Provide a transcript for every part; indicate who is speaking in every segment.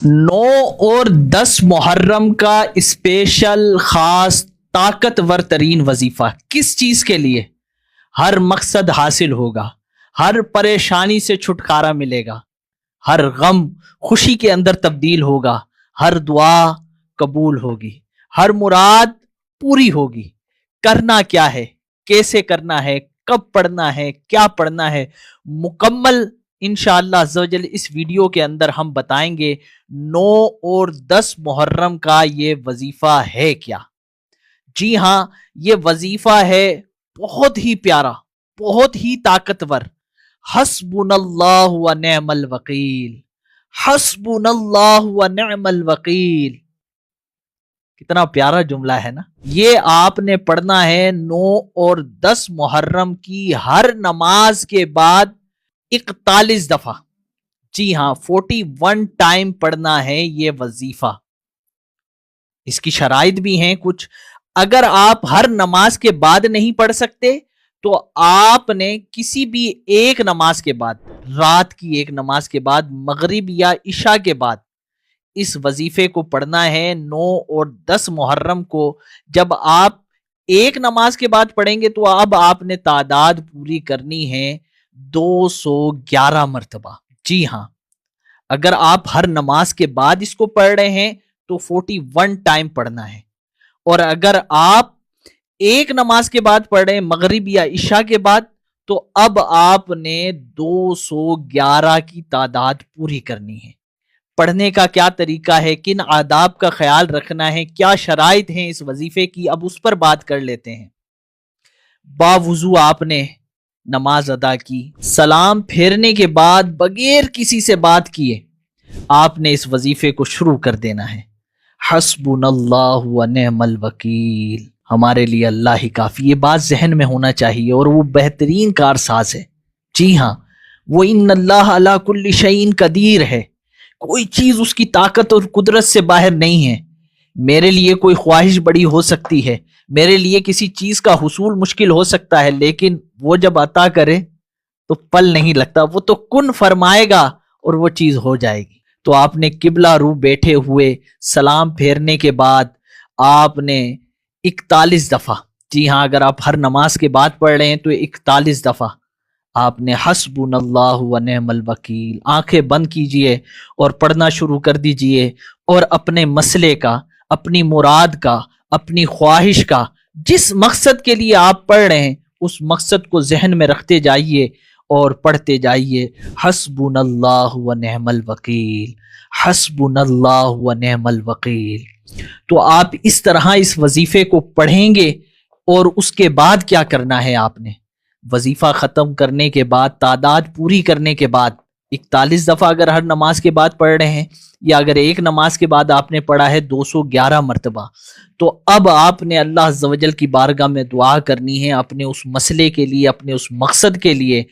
Speaker 1: 9 اور 10 محرم کا اسپیشل خاص طاقتور ترین وظیفہ کس چیز کے لیے؟ ہر مقصد حاصل ہوگا، ہر پریشانی سے چھٹکارا ملے گا، ہر غم خوشی کے اندر تبدیل ہوگا، ہر دعا قبول ہوگی، ہر مراد پوری ہوگی۔ کرنا کیا ہے، کیسے کرنا ہے، کب پڑھنا ہے، کیا پڑھنا ہے، مکمل انشاءاللہ عزوجل اس ویڈیو کے اندر ہم بتائیں گے 9 اور 10 محرم کا یہ وظیفہ ہے کیا۔ جی ہاں، یہ وظیفہ ہے بہت ہی پیارا، بہت ہی طاقتور۔ حسبنا اللہ و نعم الوکیل، حسبنا اللہ و نعم الوکیل۔ کتنا پیارا جملہ ہے نا۔ یہ آپ نے پڑھنا ہے 9 اور 10 محرم کی ہر نماز کے بعد 41 دفعہ۔ جی ہاں، 41 ٹائم پڑھنا ہے یہ وظیفہ۔ اس کی شرائط بھی ہیں کچھ۔ اگر آپ ہر نماز کے بعد نہیں پڑھ سکتے تو آپ نے کسی بھی ایک نماز کے بعد، رات کی ایک نماز کے بعد، مغرب یا عشاء کے بعد اس وظیفے کو پڑھنا ہے 9 اور 10 محرم کو۔ جب آپ ایک نماز کے بعد پڑھیں گے تو اب آپ نے تعداد پوری کرنی ہے 211 مرتبہ۔ جی ہاں، اگر آپ ہر نماز کے بعد اس کو پڑھ رہے ہیں تو 41 ٹائم پڑھنا ہے، اور اگر آپ ایک نماز کے بعد پڑھ رہے ہیں مغرب یا عشاء کے بعد تو اب آپ نے 211 کی تعداد پوری کرنی ہے۔ پڑھنے کا کیا طریقہ ہے، کن آداب کا خیال رکھنا ہے، کیا شرائط ہیں اس وظیفے کی، اب اس پر بات کر لیتے ہیں۔ باوضو آپ نے نماز ادا کی، سلام پھیرنے کے بعد بغیر کسی سے بات کیے آپ نے اس وظیفے کو شروع کر دینا ہے۔ حسبنا اللہ و نعم الوکیل، ہمارے لیے اللہ ہی کافی۔ یہ بات ذہن میں ہونا چاہیے، اور وہ بہترین کارساز ہے۔ جی ہاں، وہ ان اللہ علی کل شیء قدیر ہے، کوئی چیز اس کی طاقت اور قدرت سے باہر نہیں ہے۔ میرے لیے کوئی خواہش بڑی ہو سکتی ہے، میرے لیے کسی چیز کا حصول مشکل ہو سکتا ہے، لیکن وہ جب عطا کرے تو پل نہیں لگتا، وہ تو کن فرمائے گا اور وہ چیز ہو جائے گی۔ تو آپ نے قبلہ رو بیٹھے ہوئے سلام پھیرنے کے بعد آپ نے 41 دفعہ، جی ہاں اگر آپ ہر نماز کے بعد پڑھ رہے ہیں تو 41 دفعہ آپ نے حسبنا اللہ و نعم الوکیل۔ آنکھیں بند کیجئے اور پڑھنا شروع کر دیجئے، اور اپنے مسئلے کا، اپنی مراد کا، اپنی خواہش کا، جس مقصد کے لیے آپ پڑھ رہے ہیں اس مقصد کو ذہن میں رکھتے جائیے اور پڑھتے جائیے۔ حسبنا اللہ و نعم الوکیل، حسبنا اللہ و نعم الوکیل۔ تو آپ اس طرح اس وظیفے کو پڑھیں گے، اور اس کے بعد کیا کرنا ہے آپ نے؟ وظیفہ ختم کرنے کے بعد، تعداد پوری کرنے کے بعد، 41 دفعہ اگر ہر نماز کے بعد پڑھ رہے ہیں، یا اگر ایک نماز کے بعد آپ نے پڑھا ہے 211 مرتبہ، تو اب آپ نے اللہ عز و جل کی بارگاہ میں دعا کرنی ہے اپنے اس مسئلے کے لیے، اپنے اس مقصد کے لیے۔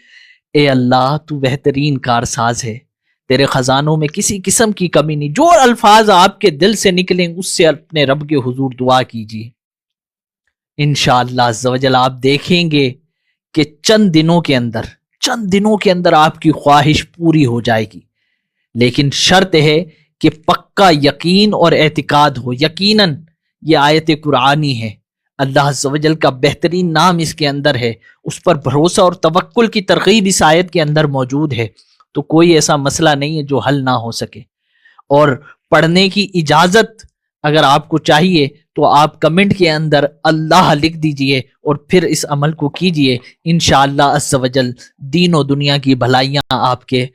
Speaker 1: اے اللہ، تو بہترین کارساز ہے، تیرے خزانوں میں کسی قسم کی کمی نہیں۔ جو الفاظ آپ کے دل سے نکلیں اس سے اپنے رب کے حضور دعا کیجیے۔ انشاءاللہ عز و جل آپ دیکھیں گے کہ چند دنوں کے اندر آپ کی خواہش پوری ہو جائے گی، لیکن شرط ہے کہ پکا یقین اور اعتقاد ہو۔ یقیناً یہ آیت قرآنی ہے، اللہ عز و جل کا بہترین نام اس کے اندر ہے، اس پر بھروسہ اور توکل کی ترغیب اس آیت کے اندر موجود ہے۔ تو کوئی ایسا مسئلہ نہیں ہے جو حل نہ ہو سکے۔ اور پڑھنے کی اجازت اگر آپ کو چاہیے تو آپ کمنٹ کے اندر اللہ لکھ دیجئے، اور پھر اس عمل کو کیجئے۔ انشاءاللہ عز و جل دین و دنیا کی بھلائیاں آپ کے